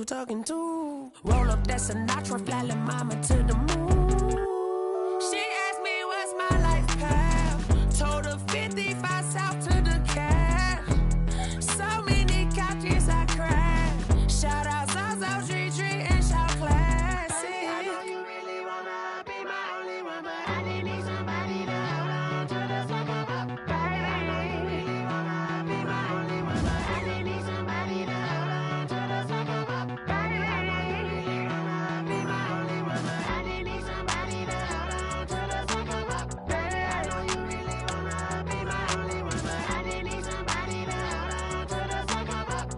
you talking to? Roll up that Sinatra, fly la mama to the moon. She asked me what's my life path. Told her 55 south to the cab. So many couches I cried. Shout out South Street and shout classy. I know you really wanna be my only one, but I didn't need somebody to hold on to the second up. Baby, I know you really wanna be my only one, but I didn't need somebody to hold on to the second up. Baby, I know you really wanna be my only one, but I didn't need somebody to hold on to the second up. Baby, I know you really wanna be my only one, but I didn't need somebody to hold on to the second up.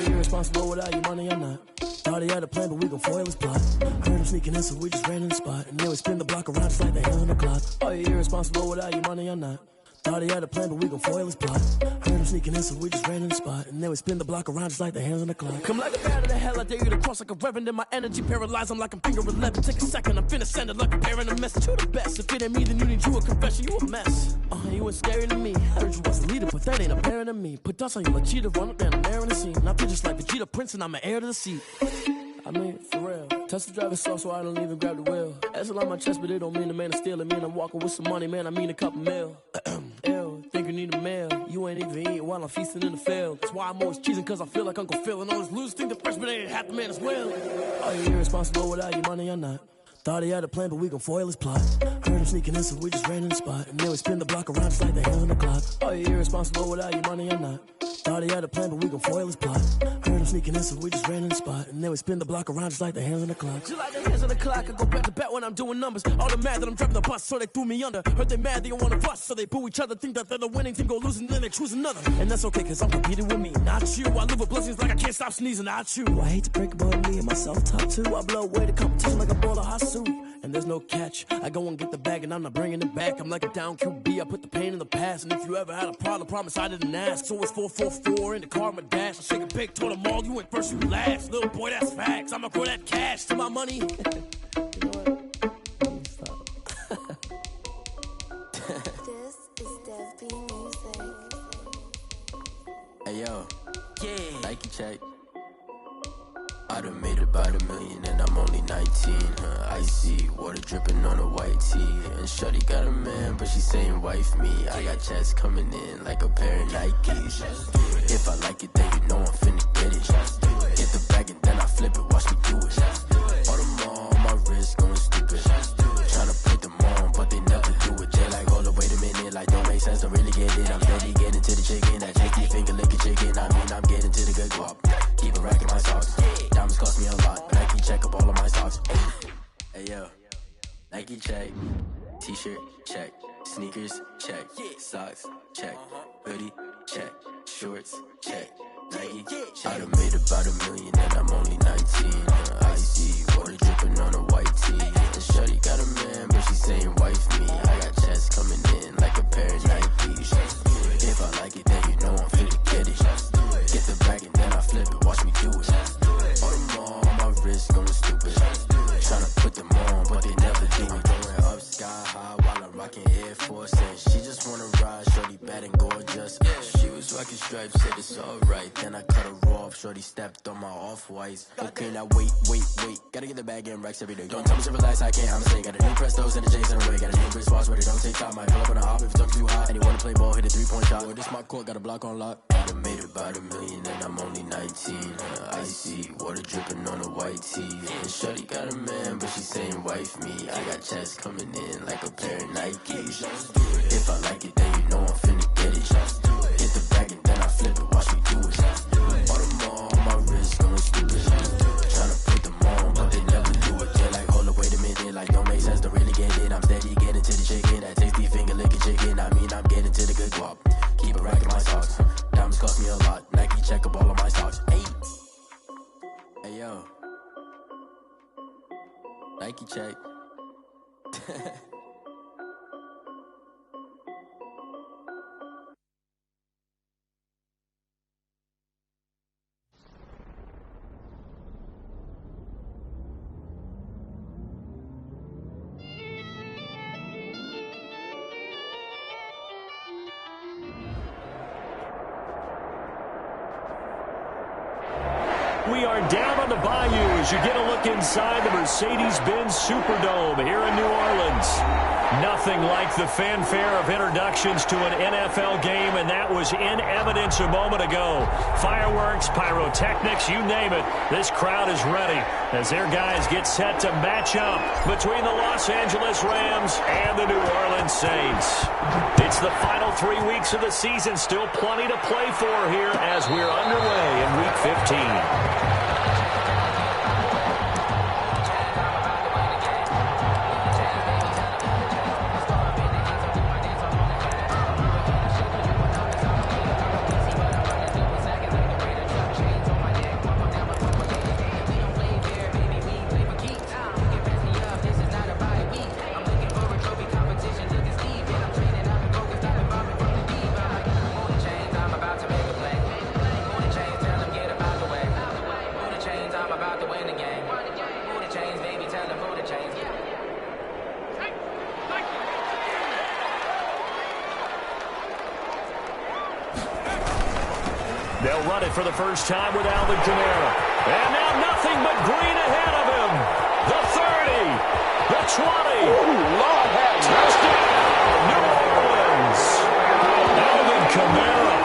Irresponsible without your money or not. Thought he had a plan, but we gon' foil his plot. Heard him sneaking in, so we just ran in the spot. And then we spin the block around just like the hands on the clock. Are you irresponsible without your money or not? Thought he had a plan, but we gon' foil his plot. Heard him sneaking in, so we just ran in the spot. And then we spin the block around just like the hands on the clock. Come like a bat of the hell, I dare you to cross like a reverend. And my energy paralyzed, I'm like I'm finger 11. Take a second, I'm finna send it like a parent a message. You the best, if it ain't me, then you need you a confession. You a mess, you ain't scary to me. Heard you was a leader, but that ain't apparent to me. Put dust on you like cheetah, run up down the air in the scene. And I feel just like Vegeta Prince, and I'm an heir to the seat. I mean, for real. Touch the driver's soft, so I don't even grab the wheel. That's on my chest, but it don't mean the man is stealing. Mean I'm walking with some money, man, I mean a couple mil. Ew, think you need a meal. You ain't even eating while I'm feasting in the field. That's why I'm always cheesing, cause I feel like Uncle Phil. And all those losers think the freshman ain't half the man as well. Are you irresponsible without your money or not? Thought he had a plan, but we gon' foil his plot. Heard him sneaking in, so we just ran in the spot. And then we spin the block around just like the hands on the clock. Are you irresponsible without your money or not? Thought he had a plan, but we gon' foil his plot. Heard him sneaking in, so we just ran in the spot. And then we spin the block around just like the hands on the clock. Just like the hands on the clock, I go back to back when I'm doing numbers. All the mad that I'm driving the bus, so they threw me under. Heard they mad, they don't wanna bust, so they boo each other. Think that they're the winning team, go losing, then they choose another. And that's okay, cause I'm competing with me, not you. I live with blessings like I can't stop sneezing, not you. I hate to break about me and my self-talk too. I blow away the competition like a bowl of hot soup. And there's no catch, I go and get the bag and I'm not bringing it back. I'm like a down QB, I put the pain in the past. And if you ever had a problem, promise I didn't ask. So it's 444 in the car, my dash. I shake a big, told them all, you went first, you last. Little boy, that's facts, I'ma grow that cash to my money. You know what? Stop. This is Desby Music. Hey yo, yeah, Nike check. I done made about $1 million and I'm only 19. Icy water dripping on a white tee. And shorty got a man, but she saying wife me. I got checks coming in like a pair of Nikes. If I like it, then you know I'm finna get it. Get the bag and then I flip it, watch me do it. All them on my wrist going stupid. Tryna put them on, but they never do it. They like, hold up, wait a minute, like don't make sense, don't really get it. I'm steady getting to the chicken, that cheeky finger licking chicken. I mean, I'm getting to the good guap. Keep a rack in my socks. Diamonds cost me a lot, but I can check up all of my socks. Hey yo, Nike check, t-shirt check, sneakers check, socks check, hoodie check, shorts check, Nike check. I done made about $1 million and I'm only 19. Icy water dripping on a white tee. And shorty got a man, but she saying wife me. I got checks coming in like a pair of Nikes. If I like it, then you know I'm finna get it. Get the bag and then I flip it, watch me do it. All them on my wrist going stupid. Tryna Rocket stripes, said it's alright. Then I cut her off, shorty stepped on my off-whites. Okay, now wait. Gotta get the bag in racks every day. Don't tell me to relax, I can't, I'm stay. Got a new Prestos and a J's in a way. Got a new Chris Foss, but it don't take time. Might pull up on a hop if it talks too hot. And you wanna play ball, hit a 3-point shot. Boy, this my court, got a block on lock. I done made about $1 million and I'm only 19. Icy, water dripping on a white tee. And shorty got a man, but she saying wife me. I got checks coming in like a pair of Nikes. If I like it, then you know I'm finna get it. Hit the bag and then I flip it, watch me do it. All them all on my wrist, going stupid. Tryna put them on, but they never do it. They're like, hold up, wait a minute, like don't make sense, don't really get it. I'm steady getting to the chicken, that tasty finger licking chicken. I mean, I'm getting to the good guap. Keep a rack in my socks. Diamonds cost me a lot. Nike check up all of my socks. Hey yo, Nike check. We are down on the bayou as you get a look inside the Mercedes-Benz Superdome here in New Orleans. Nothing like the fanfare of introductions to an NFL game, and that was in evidence a moment ago. Fireworks, pyrotechnics, you name it. This crowd is ready as their guys get set to match up between the Los Angeles Rams and the New Orleans Saints. It's the final 3 weeks of the season. Still plenty to play for here as we're underway in Week 15. They'll run it for the first time with Alvin Kamara. And now nothing but green ahead of him. The 30, the 20. Touchdown, New Orleans. Alvin Kamara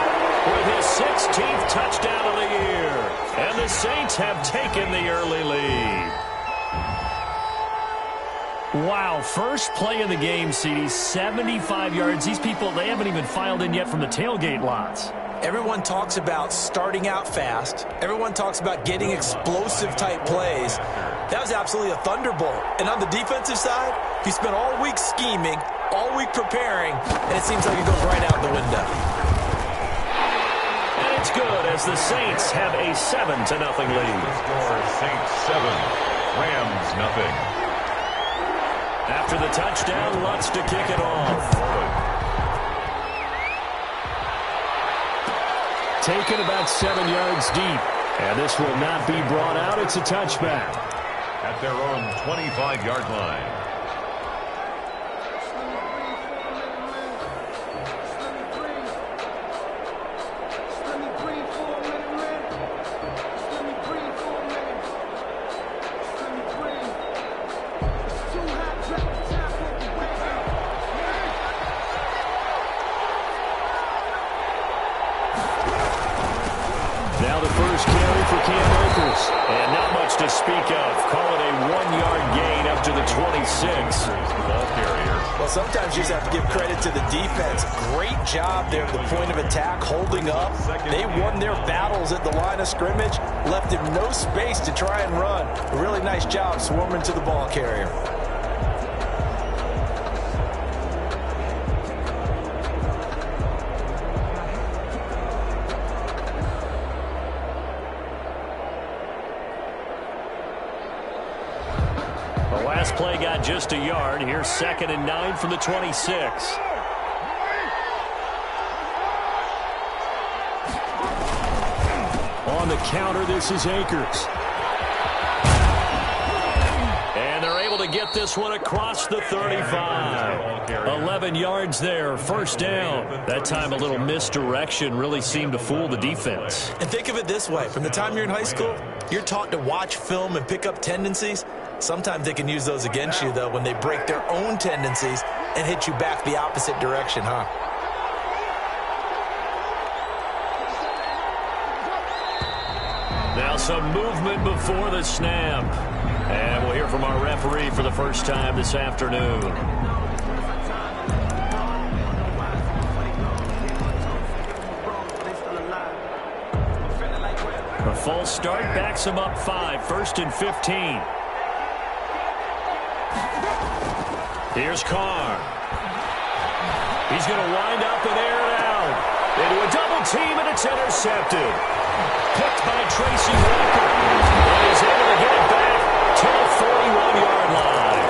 with his 16th touchdown of the year. And the Saints have taken the early lead. Wow, first play of the game, CD, 75 yards. These people, they haven't even filed in yet from the tailgate lots. Everyone talks about starting out fast. Everyone talks about getting explosive-type plays. That was absolutely a thunderbolt. And on the defensive side, he spent all week scheming, all week preparing, and it seems like it goes right out the window. And it's good as the Saints have a 7-0 lead. Score Saints 7, Rams nothing. After the touchdown, Lutz to kick it off. Taken about 7 yards deep. And this will not be brought out. It's a touchback. At their own 25-yard line. Now the first carry for Cam Akers. And not much to speak of. Call it a 1-yard gain up to the 26. The ball carrier. Well, sometimes you just have to give credit to the defense. Great job there at the point of attack, holding up. They won their battles at the line of scrimmage, left him no space to try and run. A really nice job swarming to the ball carrier. The last play got just a yard. Here's 2nd and 9 from the 26. On the counter, this is Akers. And they're able to get this one across the 35. 11 yards there, first down. That time a little misdirection really seemed to fool the defense. And think of it this way. From the time you're in high school, you're taught to watch film and pick up tendencies. Sometimes they can use those against you, though, when they break their own tendencies and hit you back the opposite direction, huh? Now some movement before the snap. And we'll hear from our referee for the first time this afternoon. A false start backs him up 5, first and 15. Here's Carr. He's going to wind up and air it out. Into a double team, and it's intercepted. Picked by Tracy Walker. And he's able to get it back to the 41-yard line.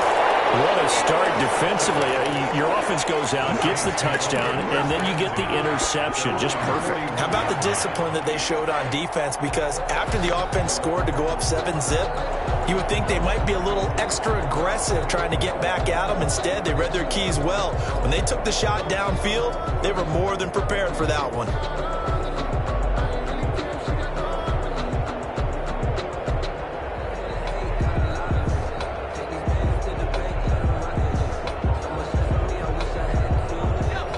What a start defensively. Your offense goes out, gets the touchdown, and then you get the interception. Just perfect. How about the discipline that they showed on defense? Because after the offense scored to go up 7-zip, you would think they might be a little extra aggressive trying to get back at them. Instead, they read their keys well. When they took the shot downfield, they were more than prepared for that one.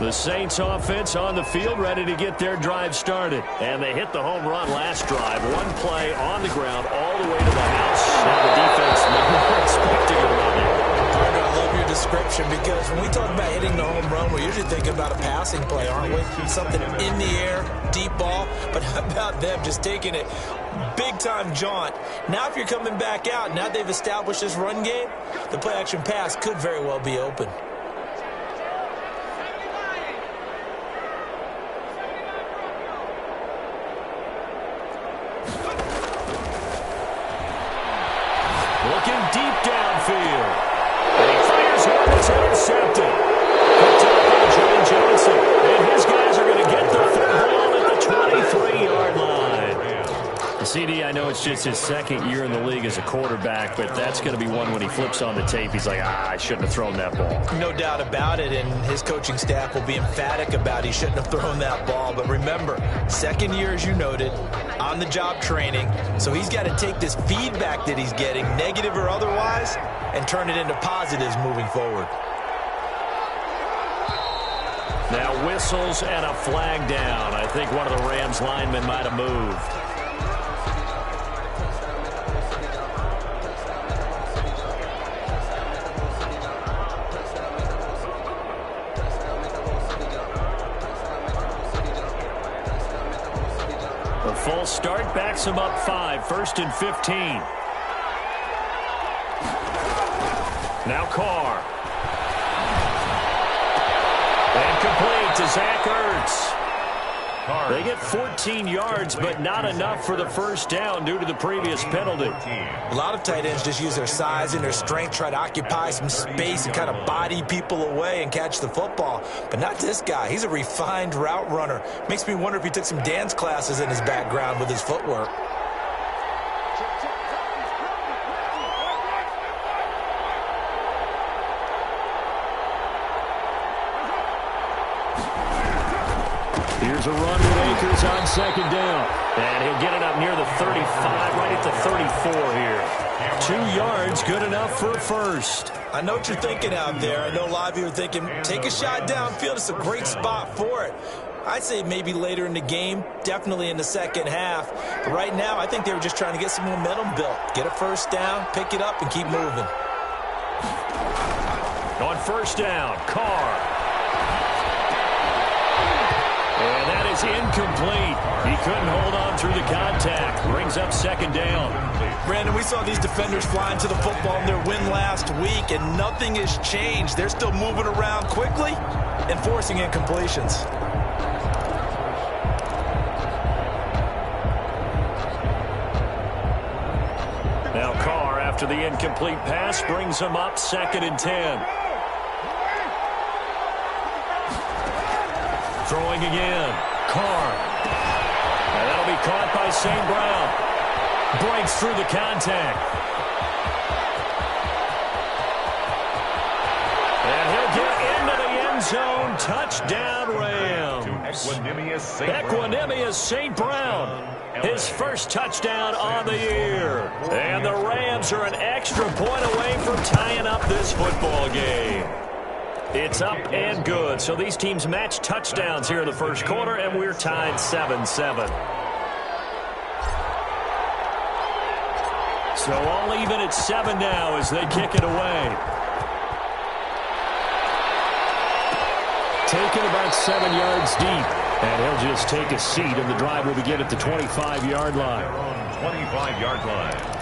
The Saints offense on the field, ready to get their drive started. And they hit the home run last drive. One play on the ground all the way to the house. And the defense never expecting a run. I love your description, because when we talk about hitting the home run, we're usually thinking about a passing play, aren't we? Something in the air, deep ball. But how about them just taking it big-time jaunt? Now if you're coming back out, now they've established this run game, the play-action pass could very well be open. Looking deep downfield. And he fires one that's intercepted. Picked up by John Johnson. And his guys are going to get the football at the 23-yard line. CD, I know it's just his second year in the league as a quarterback, but that's going to be one when he flips on the tape. He's like, I shouldn't have thrown that ball. No doubt about it, and his coaching staff will be emphatic about he shouldn't have thrown that ball. But remember, second year, as you noted, on-the-job training, so he's got to take this feedback that he's getting, negative or otherwise, and turn it into positives moving forward. Now whistles and a flag down. I think one of the Rams linemen might have moved. A full start backs him up 5, first and 15. Now Carr. And complete to Zach Ertz. They get 14 yards, but not enough for the first down due to the previous penalty. A lot of tight ends just use their size and their strength, try to occupy some space and kind of body people away and catch the football. But not this guy. He's a refined route runner. Makes me wonder if he took some dance classes in his background with his footwork. Here's a run with Akers on second down. And he'll get it up near the 35, right at the 34 here. 2 yards, good enough for a first. I know what you're thinking out there. I know a lot of you are thinking, take a shot downfield. It's a great spot for it. I'd say maybe later in the game, definitely in the second half. But right now, I think they were just trying to get some momentum built. Get a first down, pick it up, and keep moving. On first down, Carr. And that is incomplete. He couldn't hold on through the contact. Brings up second down. Brandon, we saw these defenders flying to the football in their win last week, and nothing has changed. They're still moving around quickly and forcing incompletions. Now Carr, after the incomplete pass, brings him up second and 10. Throwing again. Carr. And that'll be caught by St. Brown. Breaks through the contact. zone. Touchdown, Rams. Equanimous St. Brown. His first touchdown on the year. And the Rams are an extra point away from tying up this football game. It's up and good. So these teams match touchdowns here in the first quarter, and we're tied 7-7. So all even at 7 now as they kick it away. Taken about 7 yards deep. And he'll just take a seat, and the drive will begin at the 25-yard line. 25-yard line.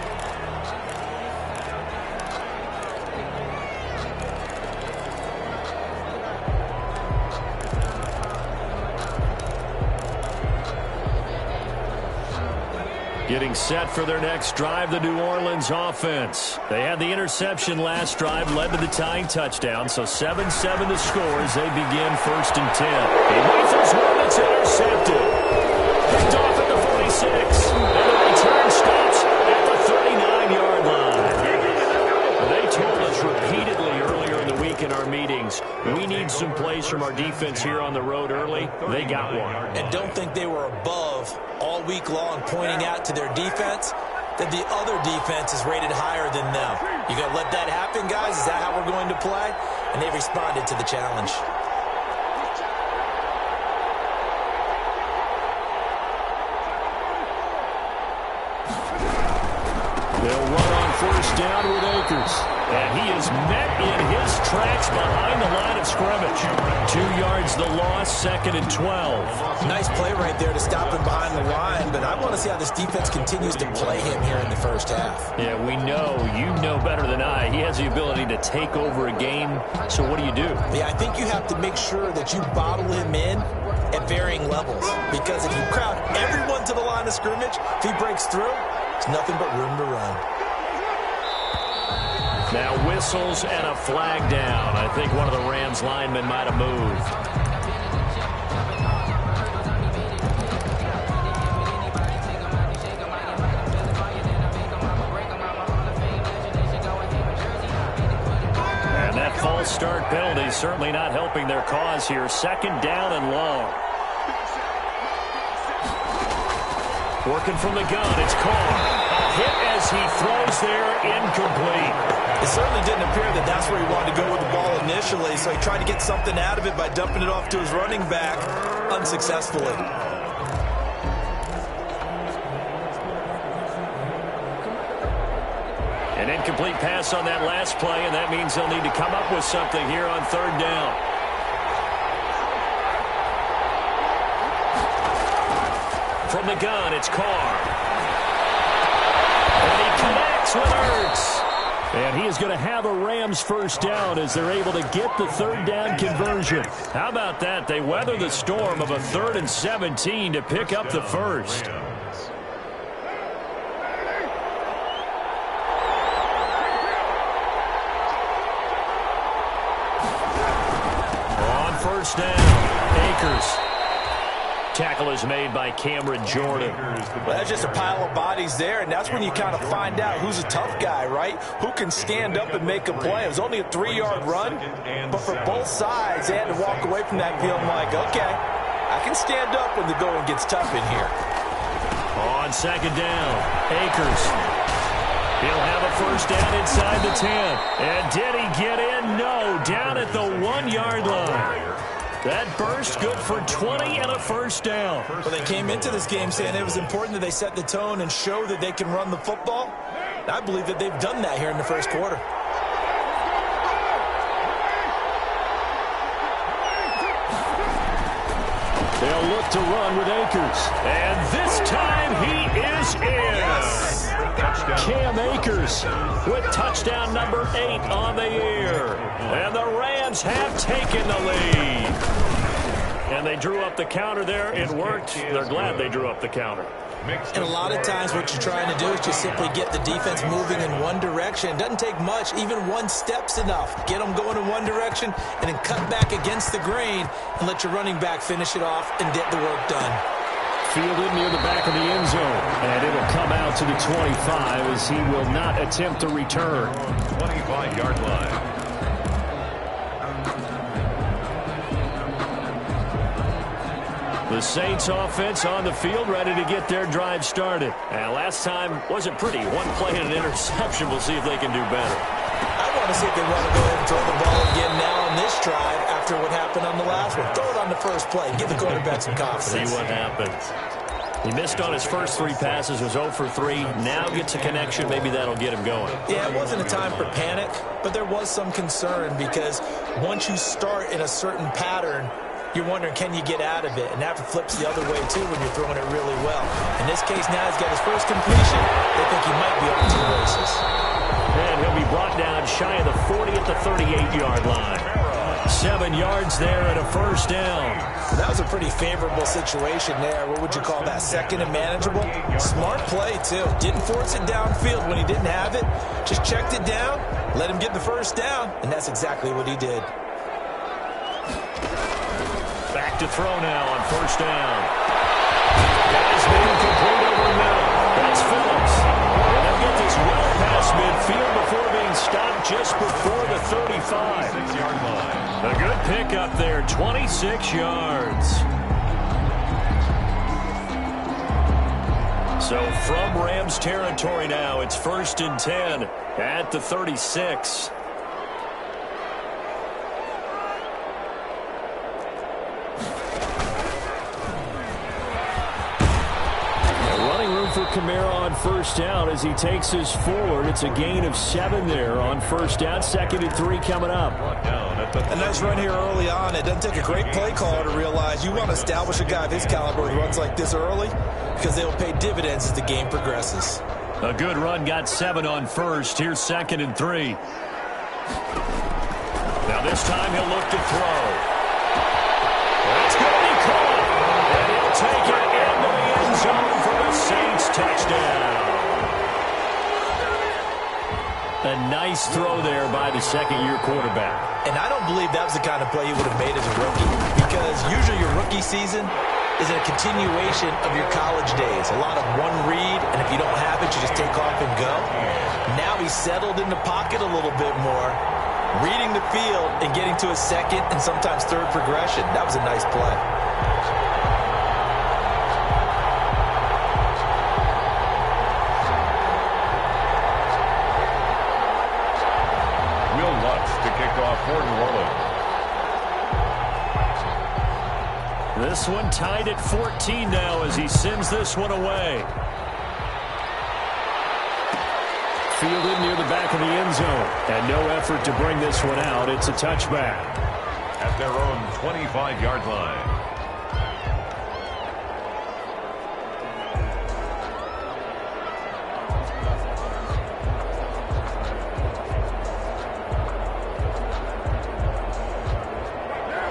Getting set for their next drive, the New Orleans offense. They had the interception last drive, led to the tying touchdown, so 7-7 to score as they begin 1st and 10. He rifles one that's intercepted. Picked off at the 46, and the return stops at the 39-yard line. They told us repeatedly earlier in the week in our meetings, we need some plays from our defense here on the road early. They got one. And don't think they were above all week long pointing out to their defense that the other defense is rated higher than them. You going to let that happen, guys? Is that how we're going to play? And they responded to the challenge. They'll run on 1st down with Akers. And he is met in his tracks behind the line of scrimmage. 2 yards the loss, 2nd and 12. Nice play right there to stop him behind the line, but I want to see how this defense continues to play him here in the first half. Yeah, we know, you know better than I, he has the ability to take over a game. So what do you do? Yeah, I think you have to make sure that you bottle him in at varying levels. Because if you crowd everyone to the line of scrimmage, if he breaks through, it's nothing but room to run. Now whistles and a flag down. I think one of the Rams linemen might have moved. And that false start penalty certainly not helping their cause here. 2nd down and long. Working from the gun, it's Carr. A hit as he throws there, incomplete. It certainly didn't appear that that's where he wanted to go with the ball initially, so he tried to get something out of it by dumping it off to his running back unsuccessfully. An incomplete pass on that last play, and that means they'll need to come up with something here on 3rd down. From the gun, it's Carr. And he connects with Ertz. And he is going to have a Rams 1st down as they're able to get the 3rd down conversion. How about that? They weather the storm of a 3rd and 17 to pick up the 1st. On 1st down, Akers. Tackle is made by Cameron Jordan. Well, that's just a pile of bodies there, and that's when you kind of find out who's a tough guy, right? Who can stand up and make a play. It was only a 3-yard run, but for both sides, they had to walk away from that feeling like, okay, I can stand up when the going gets tough in here. On 2nd down, Akers. He'll have a 1st down inside the 10. And did he get in? No, down at the 1-yard line. That burst good for 20 and a 1st down. Well, they came into this game saying it was important that they set the tone and show that they can run the football. And I believe that they've done that here in the first quarter. They'll look to run with Akers. And this time he is in. Yes. Cam Akers with touchdown number 8 on the year. And the Rams have taken the lead. And they drew up the counter there. It worked. They're glad they drew up the counter. And a lot of times what you're trying to do is just simply get the defense moving in one direction. It doesn't take much. Even one step's enough. Get them going in one direction and then cut back against the grain and let your running back finish it off and get the work done. Fielded near the back of the end zone. And it'll come out to the 25 as he will not attempt to return. 25-yard line. The Saints offense on the field, ready to get their drive started. And last time wasn't pretty. One play and an interception. We'll see if they can do better. I want to see if they want to go ahead and throw the ball again now on this drive after what happened on the last one. Throw it on the first play. Give the quarterback some confidence. See what happens. He missed on his first 3 passes, was 0 for 3. Now gets a connection. Maybe that'll get him going. Yeah, it wasn't a time for panic, but there was some concern because once you start in a certain pattern, you're wondering, can you get out of it? And that flips the other way, too, when you're throwing it really well. In this case, now he's got his first completion. They think he might be off to the races. And he'll be brought down shy of the 40 at the 38-yard line. 7 yards there and a first down. That was a pretty favorable situation there. What would you call that? Second and manageable? Smart play, too. Didn't force it downfield when he didn't have it. Just checked it down, let him get the first down, and that's exactly what he did. Back to throw now on first down. Guys made complete over the middle. That's Phillips. And they'll get this well past midfield before being stopped just before the 35. 6-yard line. A good pickup there, 26 yards. So from Rams territory now, it's 1st and 10 at the 36. For Kamara on first down as he takes us forward. It's a gain of 7 there on first down. 2nd and 3 coming up. A nice run here early on. It doesn't take a great play caller to realize you want to establish a guy of his caliber who runs like this early because they will pay dividends as the game progresses. A good run, got 7 on first. Here's 2nd and 3. Now this time he'll look to throw. That's going to be caught. And he'll take it into the end zone for the Saints touchdown. A nice throw there by the second-year quarterback. And I don't believe that was the kind of play he would have made as a rookie because usually your rookie season is a continuation of your college days. A lot of one read, and if you don't have it, you just take off and go. Now he's settled in the pocket a little bit more, reading the field and getting to a second and sometimes third progression. That was a nice play. For New Orleans. This one tied at 14 now as he sends this one away. Fielded near the back of the end zone. And no effort to bring this one out. It's a touchback. At their own 25-yard line.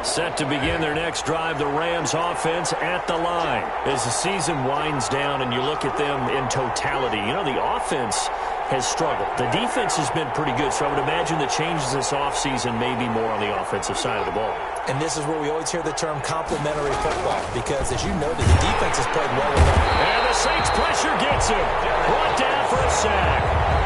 Set to begin their next drive, the Rams offense at the line. As the season winds down and you look at them in totality, you know, the offense has struggled. The defense has been pretty good, so I would imagine the changes this offseason may be more on the offensive side of the ball. And this is where we always hear the term complementary football because, as you noted, the defense has played well enough. And the Saints pressure gets him. Brought down for a sack.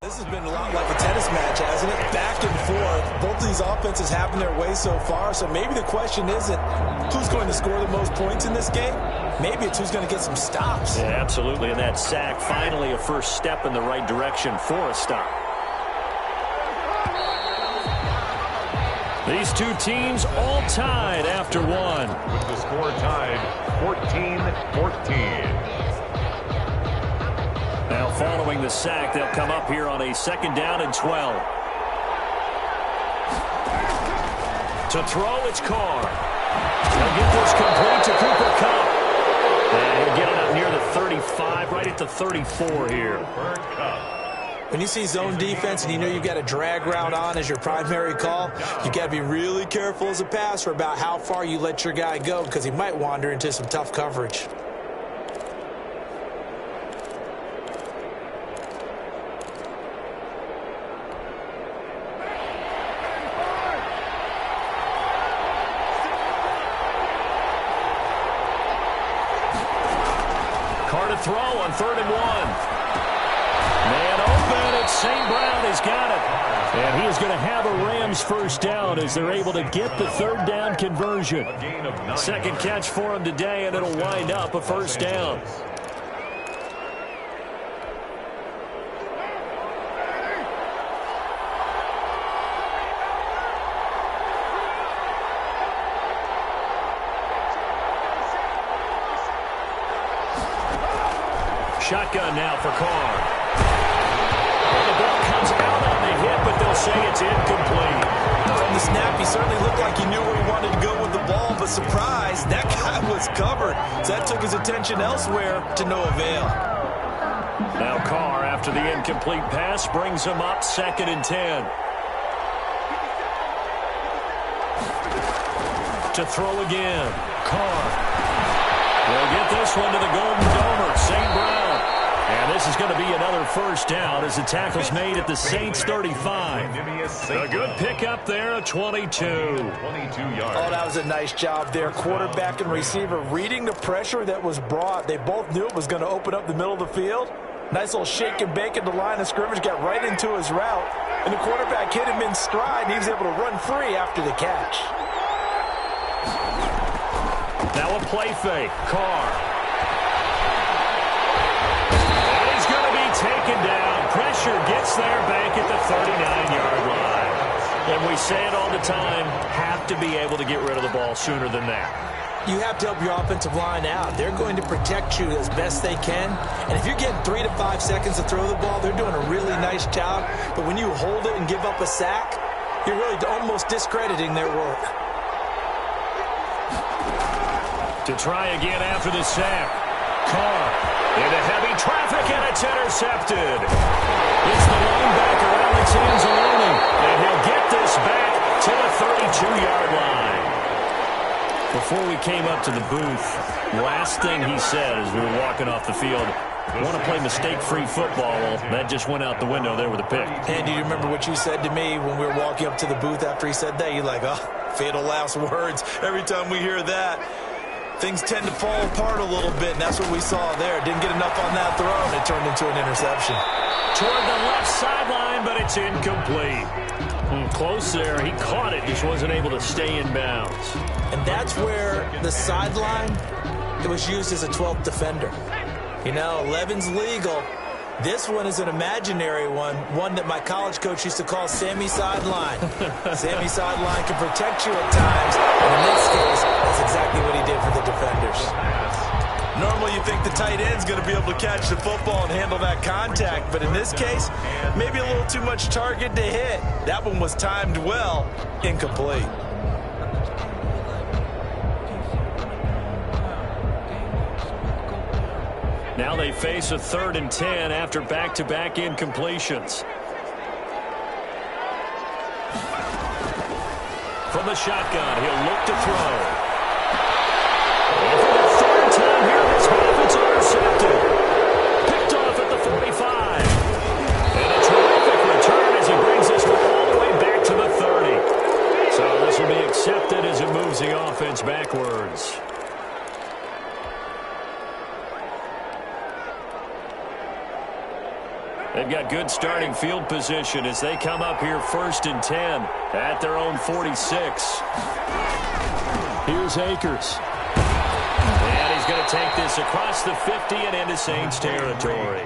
This has been a lot like a tennis match, hasn't it? Back and forth. Both of these offenses having their way so far, so maybe the question isn't who's going to score the most points in this game. Maybe it's who's going to get some stops. Yeah, absolutely, and that sack finally a first step in the right direction for a stop. These two teams all tied after one. With the score tied 14-14. Now following the sack, they'll come up here on a 2nd down and 12. To throw, it's Carr. He'll get this complete to Cooper Kupp. And he'll get it up near the 35, right at the 34 here. Cooper Kupp. When you see zone defense and you know you've got a drag route on as your primary call, you got to be really careful as a passer about how far you let your guy go because he might wander into some tough coverage. Carr to throw on 3rd and 1. Man open, it's St. Brown has got it. And he is going to have a Rams first down as they're able to get the 3rd down conversion. Second catch for him today, and it'll wind up a first down. Shotgun now for Carr. The ball comes out on the hit, but they'll say it's incomplete. From the snap, he certainly looked like he knew where he wanted to go with the ball, but surprise, that guy was covered. So that took his attention elsewhere to no avail. Now Carr, after the incomplete pass, brings him up 2nd and 10. To throw again. Carr will get this one to the Golden Domer, St. Brown. And this is going to be another first down as the tackle's made at the Saints 35. A good pickup there, 22. 22 yards. Oh, that was a nice job there. Quarterback and receiver reading the pressure that was brought. They both knew it was going to open up the middle of the field. Nice little shake and bake at the line of scrimmage, got right into his route. And the quarterback hit him in stride, and he was able to run free after the catch. Now a play fake. Carr. Taken down. Pressure gets there back at the 39-yard line. And we say it all the time, have to be able to get rid of the ball sooner than that. You have to help your offensive line out. They're going to protect you as best they can. And if you're getting 3 to 5 seconds to throw the ball, they're doing a really nice job. But when you hold it and give up a sack, you're really almost discrediting their work. To try again after the sack. Carr. Into heavy traffic, and it's intercepted. It's the linebacker, Alex Anzalone, and he'll get this back to the 32-yard line. Before we came up to the booth, last thing he said as we were walking off the field, I want to play mistake-free football. Well, that just went out the window there with a pick. And do you remember what you said to me when we were walking up to the booth after he said that? You're like, oh, fatal last words. Every time we hear that, things tend to fall apart a little bit, and that's what we saw there. Didn't get enough on that throw, and it turned into an interception. Toward the left sideline, but it's incomplete. Close there. He caught it, just wasn't able to stay in bounds. And that's where the sideline, it was used as a 12th defender. You know, 11's legal. This one is an imaginary one that my college coach used to call Sammy Sideline. Sammy Sideline can protect you at times, and in this case, that's exactly what he did for the defenders. Normally you think the tight end's going to be able to catch the football and handle that contact, but in this case, maybe a little too much target to hit. That one was timed well, incomplete. Now they face a 3rd and 10 after back-to-back incompletions. From the shotgun, he'll look to throw. And for the 3rd time here this half, it's intercepted. Picked off at the 45. And a terrific return as he brings this one all the way back to the 30. So this will be accepted as it moves the offense backwards. They've got good starting field position as they come up here 1st and 10 at their own 46. Here's Akers. And he's going to take this across the 50 and into Saints territory.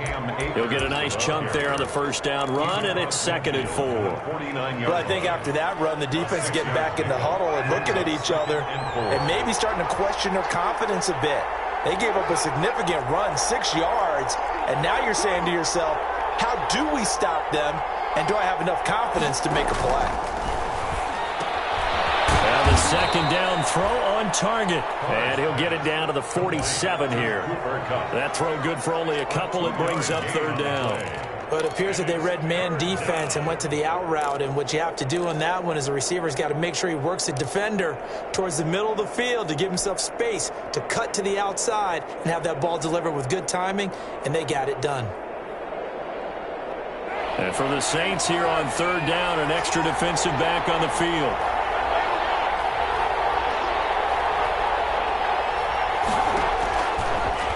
He'll get a nice chunk there on the first down run, and it's 2nd and 4. Well, I think after that run, the defense is getting back in the huddle and looking at each other and maybe starting to question their confidence a bit. They gave up a significant run, 6 yards, and now you're saying to yourself, how do we stop them, and do I have enough confidence to make a play? Now the 2nd down throw on target, and he'll get it down to the 47 here. That throw good for only a couple. It brings up 3rd down. Well, it appears that they read man defense and went to the out route, and what you have to do on that one is the receiver's got to make sure he works the defender towards the middle of the field to give himself space to cut to the outside and have that ball delivered with good timing, and they got it done. And for the Saints here on third down, an extra defensive back on the field.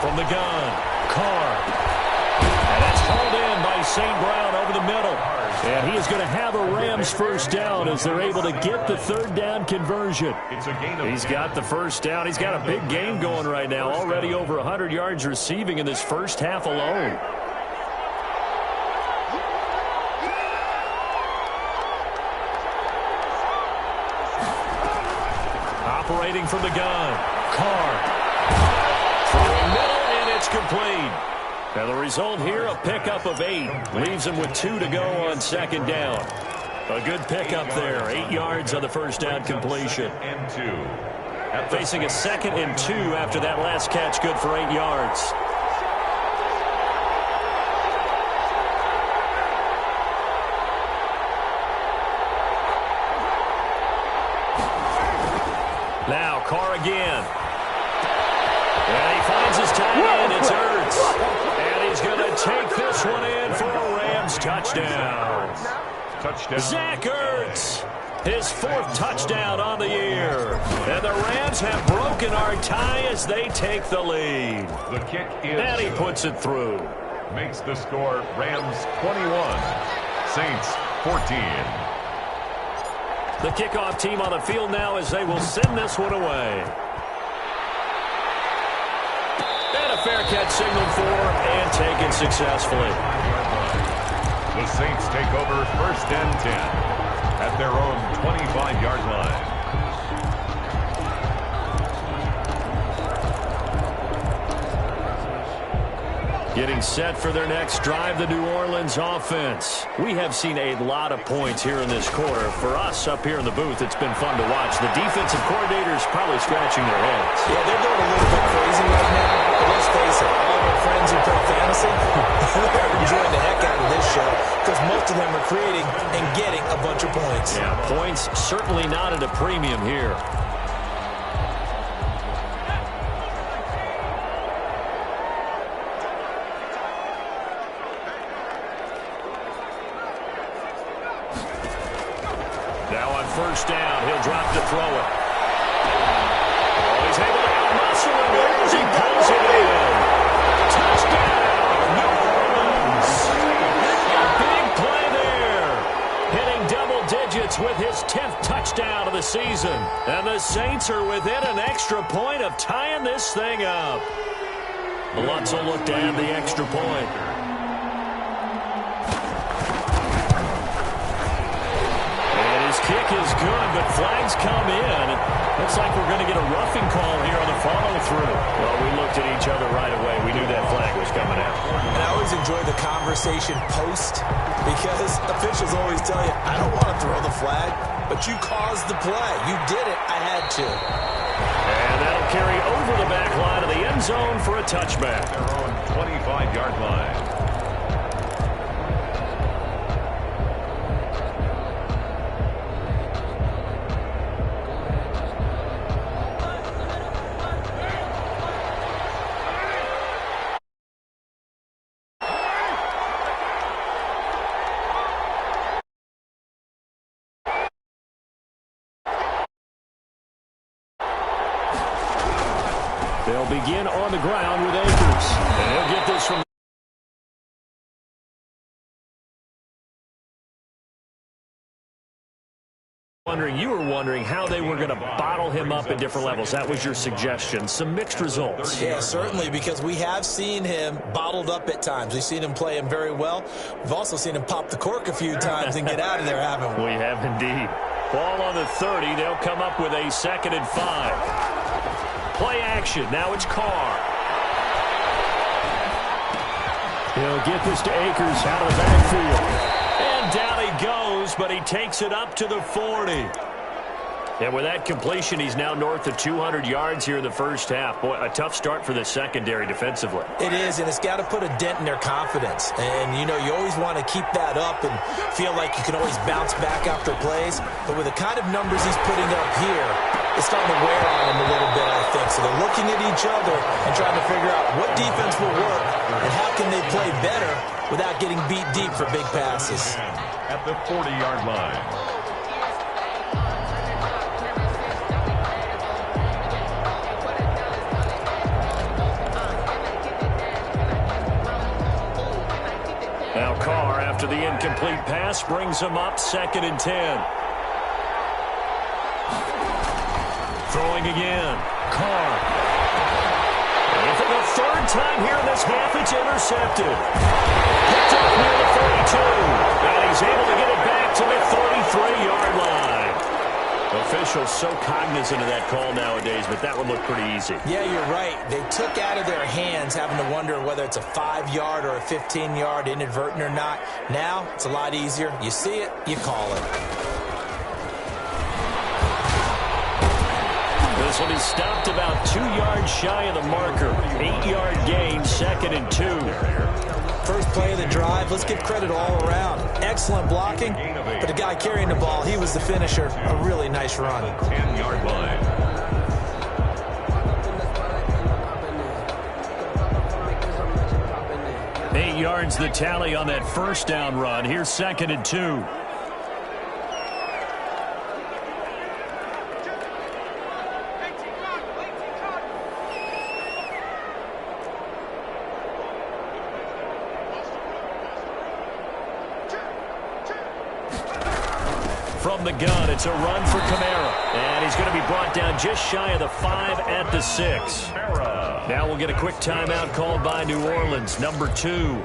From the gun, Carr. And that's hauled in by St. Brown over the middle. And he is going to have a Rams first down as they're able to get the third down conversion. He's got the first down. He's got a big game going right now. Already over 100 yards receiving in this first half alone. Operating from the gun, Carr. Throwing middle, and it's complete. And the result here, a pickup of 8. Leaves him with 2 to go on second down. A good pickup there. 8 yards on the first down completion. Facing a 2nd and 2 after that last catch, good for 8 yards. Now Carr again. And he finds his tight end. It's Ertz. And he's going to take this one in for a Rams touchdown. Zach Ertz, his 4th touchdown on the year. And the Rams have broken our tie as they take the lead. The kick is and he puts it through. Makes the score Rams 21, Saints 14. The kickoff team on the field now as they will send this one away. And a fair catch signaled for and taken successfully. The Saints take over 1st and 10 at their own 25-yard line. Getting set for their next drive, the New Orleans offense. We have seen a lot of points here in this quarter. For us up here in the booth, it's been fun to watch. The defensive coordinators probably scratching their heads. Yeah, they're going a little bit crazy right now. But let's face it, all of our friends who play fantasy, they're enjoying the heck out of this show because most of them are creating and getting a bunch of points. Yeah, points certainly not at a premium here. Now on first down, he'll drop to throw it. Oh, he's able to out-muscle him as he pulls it in. Touchdown, New Orleans. A big play there. Hitting double digits with his 10th touchdown of the season. And the Saints are within an extra point of tying this thing up. Lutz will look to add the extra point. Kick is good, but flags come in. Looks like we're going to get a roughing call here on the follow-through. Well, we looked at each other right away. We knew that flag was coming out. And I always enjoy the conversation post because officials always tell you, I don't want to throw the flag, but you caused the play. You did it. I had to. And that'll carry over the back line of the end zone for a touchback. Their own 25-yard line. They'll begin on the ground with Akers. And he'll get this from... You were wondering how they were going to bottle him up at different levels. That was your suggestion. Some mixed results. Yeah, certainly, because we have seen him bottled up at times. We've seen him play him very well. We've also seen him pop the cork a few times and get out of there, haven't we? We have indeed. Ball on the 30. They'll come up with a 2nd and 5. Play action. Now it's Carr. He'll get this to Akers out of the backfield. And down he goes, but he takes it up to the 40. And with that completion, he's now north of 200 yards here in the first half. Boy, a tough start for the secondary defensively. It is, and it's got to put a dent in their confidence. And, you know, you always want to keep that up and feel like you can always bounce back after plays. But with the kind of numbers he's putting up here, it's starting to wear on them a little bit, I think. So they're looking at each other and trying to figure out what defense will work and how can they play better without getting beat deep for big passes. At the 40-yard line. Now Carr, after the incomplete pass, brings him up 2nd and 10. Throwing again. Carr. And for the 3rd time here in this half, it's intercepted. Picked up near the 42. And he's able to get it back to the 33-yard line. Officials so cognizant of that call nowadays, but that one looked pretty easy. Yeah, you're right. They took out of their hands having to wonder whether it's a 5-yard or a 15-yard inadvertent or not. Now, it's a lot easier. You see it, you call it. This one is stopped about 2 yards shy of the marker. 8-yard gain, 2nd and 2. First play of the drive, let's give credit all around. Excellent blocking, but the guy carrying the ball, he was the finisher. A really nice run. 10-yard line. Eight yards the tally on that first down run. Here's 2nd and 2. From the gun, it's a run for Kamara. And he's going to be brought down just shy of the 5 at the 6. Now we'll get a quick timeout called by New Orleans, number 2.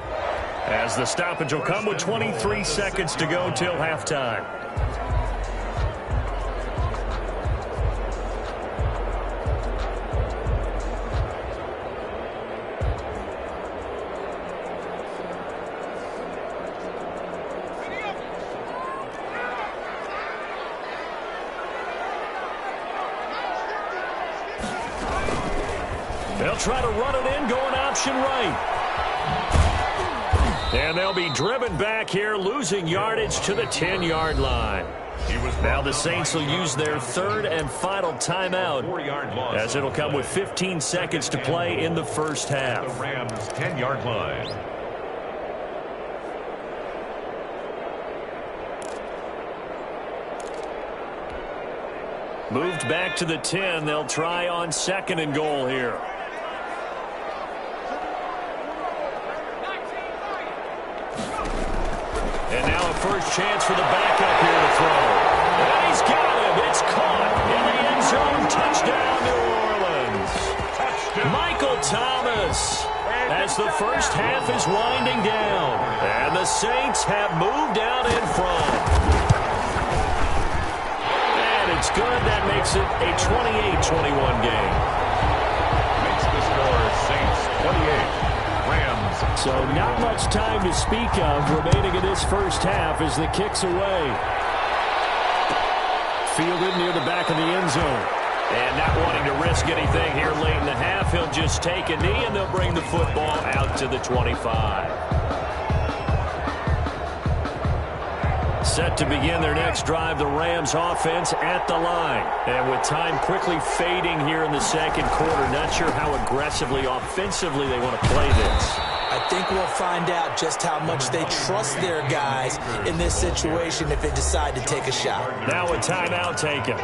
As the stoppage will come with 23 seconds to go till halftime. They'll try to run it in, going option right. And they'll be driven back here, losing yardage to the 10-yard line. Now the Saints will use their 3rd and final timeout, as it'll come with 15 seconds to play in the first half. The Rams' 10-yard line. Moved back to the 10. They'll try on 2nd and goal here. And now a first chance for the backup here to throw. And he's got him. It's caught in the end zone. Touchdown, New Orleans. Touchdown. Michael Thomas, as the first half is winding down. And the Saints have moved out in front. And it's good. That makes it a 28-21 game. Makes the score Saints 28. Rams. So not much time to speak of remaining in this first half as the kick's away. Fielded near the back of the end zone. And not wanting to risk anything here late in the half, he'll just take a knee and they'll bring the football out to the 25. Set to begin their next drive, the Rams offense at the line. And with time quickly fading here in the second quarter, not sure how aggressively, offensively they want to play this. I think we'll find out just how much they trust their guys in this situation if they decide to take a shot. Now a timeout taken.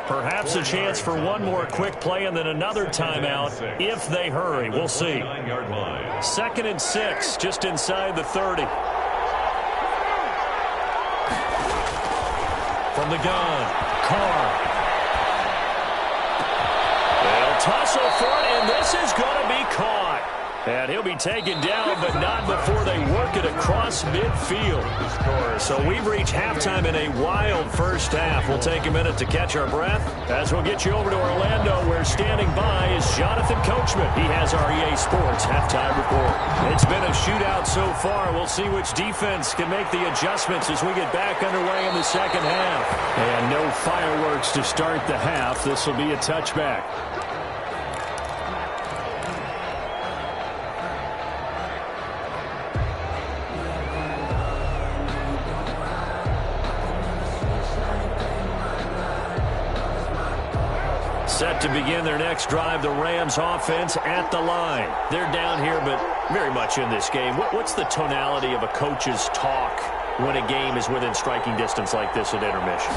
Perhaps a chance for one more quick play and then another timeout if they hurry. We'll see. 2nd and 6, just inside the 30. From the gun, Carr. They'll tussle for it, and this is going to be caught. And he'll be taken down, but not before they work it across midfield. So we've reached halftime in a wild first half. We'll take a minute to catch our breath as we'll get you over to Orlando, where standing by is Jonathan Cope. Richmond. He has our EA Sports halftime report. It's been a shootout so far. We'll see which defense can make the adjustments as we get back underway in the second half. And no fireworks to start the half. This will be a touchback. Set to begin their next drive, the Rams offense at the line. They're down here, but very much in this game. What's the tonality of a coach's talk when a game is within striking distance like this at intermission?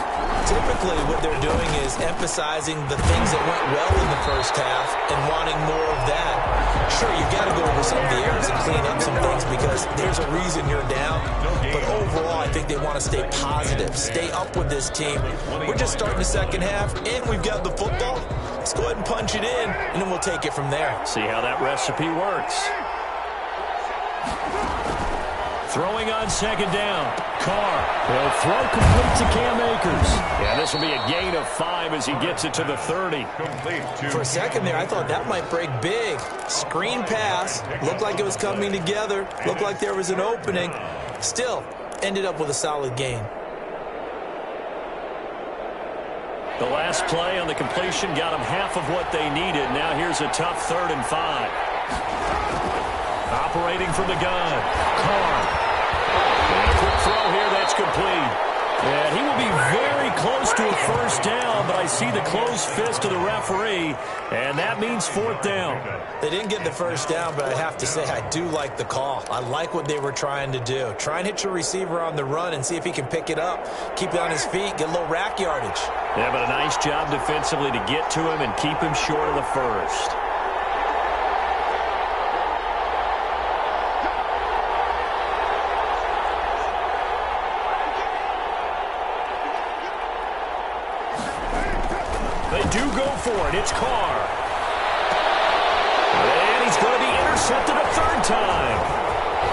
Typically, what they're doing is emphasizing the things that went well in the first half and wanting more of that. Sure, you got to go over some of the errors and clean up some things because there's a reason you're down. But overall, I think they want to stay positive, stay up with this team. We're just starting the second half, and we've got the football. Let's go ahead and punch it in, and then we'll take it from there. See how that recipe works. Throwing on second down. Carr. He'll throw complete to Cam Akers. Yeah, this will be a gain of 5 as he gets it to the 30. For a second there, I thought that might break big. Screen pass. Looked like it was coming together. Looked like there was an opening. Still, ended up with a solid gain. The last play on the completion got them half of what they needed. Now here's a tough 3rd and 5. Operating from the gun. Carr. And a quick throw here. That's complete. And he will be very close to a first down, but I see the closed fist of the referee, and that means 4th down. They didn't get the first down, but I have to say I do like the call. I like what they were trying to do. Try and hit your receiver on the run and see if he can pick it up. Keep it on his feet, get a little rack yardage. Yeah, but a nice job defensively to get to him and keep him short of the first. They do go for it. It's Carr. And he's going to be intercepted a 3rd time.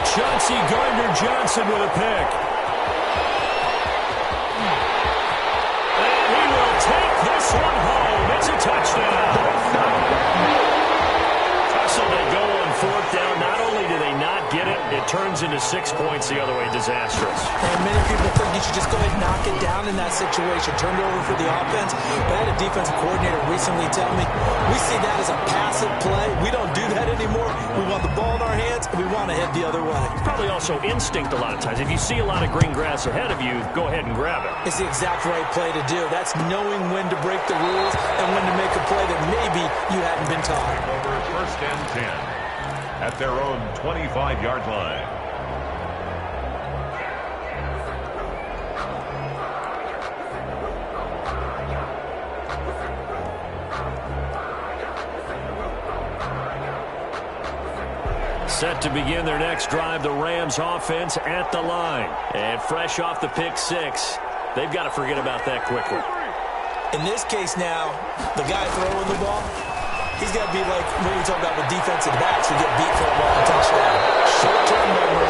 Chauncey Gardner-Johnson with a pick. And he will take this one home. It's a touchdown. So they go on 4th down. Not only do they not get it, it turns into 6 points the other way. Disastrous. And many people think you should just go ahead and knock it down in that situation. Turn it over for the offense. But I had a defensive coordinator recently tell me, we see that as a passive play. We don't do that anymore. We want the ball in our hands, and we want to head the other way. Probably also instinct a lot of times. If you see a lot of green grass ahead of you, go ahead and grab it. It's the exact right play to do. That's knowing when to break the rules and when to make a play that maybe you hadn't been taught. Over 1st and 10 at their own 25-yard line. Set to begin their next drive, the Rams offense at the line. And fresh off the pick 6, they've got to forget about that quickly. In this case now, the guy throwing the ball, he's got to be like when we talk about with defensive backs who get beat for a long touchdown. Short-term memory,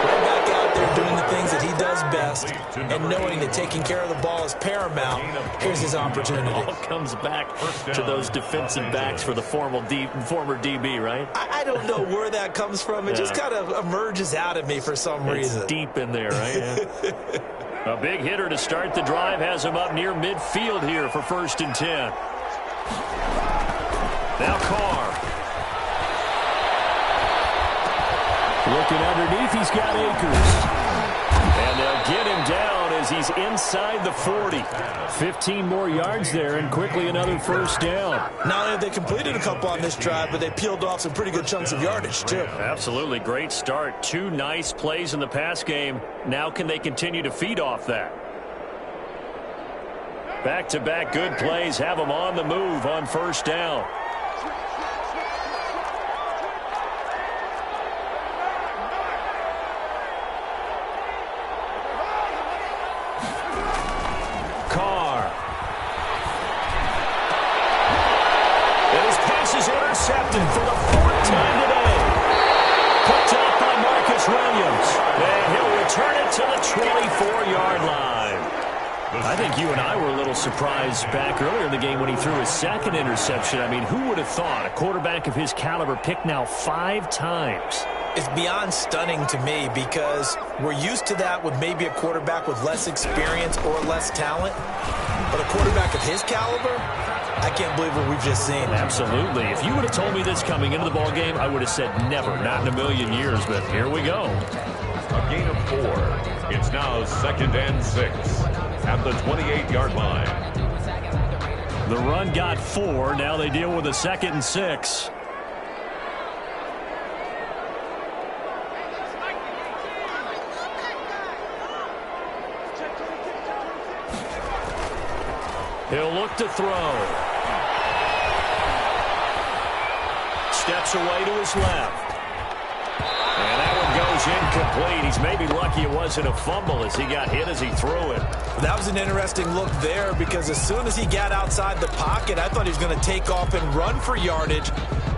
right back out there doing the things that he does best, and knowing that taking care of the ball is paramount. Here's his opportunity. All comes back to those defensive backs for the former DB, right? I don't know where that comes from. It just kind of emerges out of me for some reason. It's deep in there, right? Yeah. A big hitter to start the drive has him up near midfield here for 1st and 10. Now Carr. Looking underneath, he's got Akers. And they'll get him down as he's inside the 40. 15 more yards there and quickly another 1st down. Not only have they completed a couple on this drive, but they peeled off some pretty good chunks of yardage, too. Absolutely. Great start. 2 nice plays in the pass game. Now can they continue to feed off that? Back-to-back good plays have them on the move on 1st down. Carr. And his pass is intercepted for the 4th time today. Picked up by Marcus Williams. And he'll return it to the 24-yard line. I think you and I were a little surprised back earlier in the game when he threw his second interception. I mean, who would have thought a quarterback of his caliber picked now 5 times? It's beyond stunning to me because we're used to that with maybe a quarterback with less experience or less talent. But a quarterback of his caliber, I can't believe what we've just seen. Absolutely. If you would have told me this coming into the ball game, I would have said never, not in a million years. But here we go. A gain of 4. It's now 2nd and 6 at the 28-yard line. The run got 4. Now they deal with a 2nd and 6. He'll look to throw. Steps away to his left. And that one goes incomplete. He's maybe lucky it wasn't a fumble as he got hit as he threw it. That was an interesting look there because as soon as he got outside the pocket, I thought he was going to take off and run for yardage.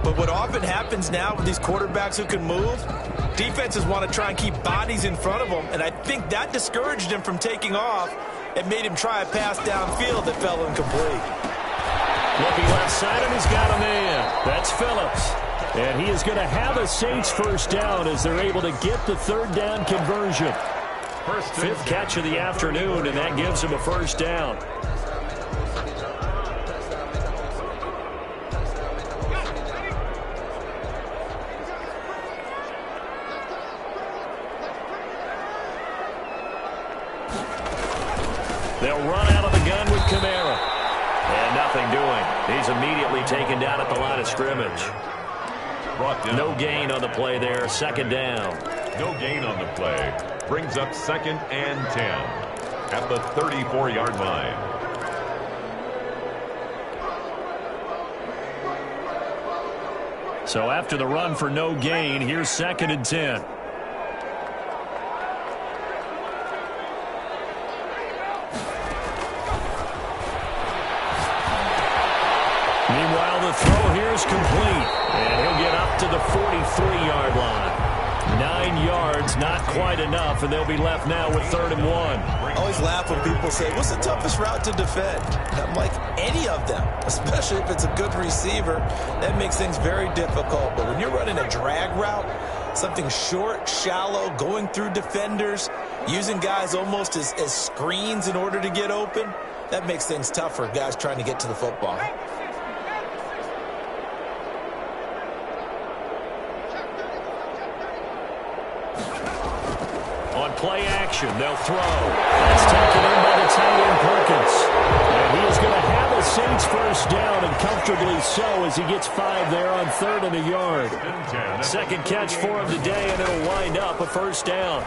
But what often happens now with these quarterbacks who can move, defenses want to try and keep bodies in front of them. And I think that discouraged him from taking off. It made him try a pass downfield that fell incomplete. Looking left side, and he's got a man. That's Phillips. And he is going to have a Saints first down as they're able to get the 3rd down conversion. 5th catch of the afternoon, and that gives him a first down. They'll run out of the gun with Kamara. And nothing doing. He's immediately taken down at the line of scrimmage. No gain on the play there. 2nd down. No gain on the play. Brings up 2nd and 10 at the 34-yard line. So after the run for no gain, here's 2nd and 10. Meanwhile, the throw here is complete, and he'll get up to the 43-yard line. 9 yards, not quite enough, and they'll be left now with 3rd and 1. I always laugh when people say, what's the toughest route to defend? I'm like, any of them, especially if it's a good receiver. That makes things very difficult. But when you're running a drag route, something short, shallow, going through defenders, using guys almost as screens in order to get open, that makes things tough for guys trying to get to the football. Play action. They'll throw. That's taken in by the tight end Perkins. And he is going to have a Saints first down, and comfortably so as he gets 5 there on 3rd and a yard. 2nd catch for him today, and it'll wind up a first down.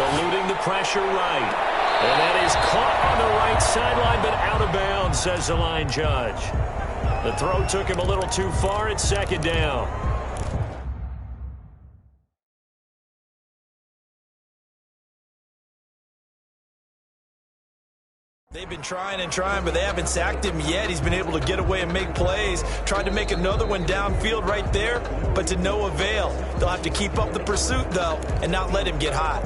Eluding the pressure right. And that is caught on the right sideline, but out of bounds, says the line judge. The throw took him a little too far. It's 2nd down. They've been trying and trying, but they haven't sacked him yet. He's been able to get away and make plays. Tried to make another one downfield right there, but to no avail. They'll have to keep up the pursuit, though, and not let him get hot.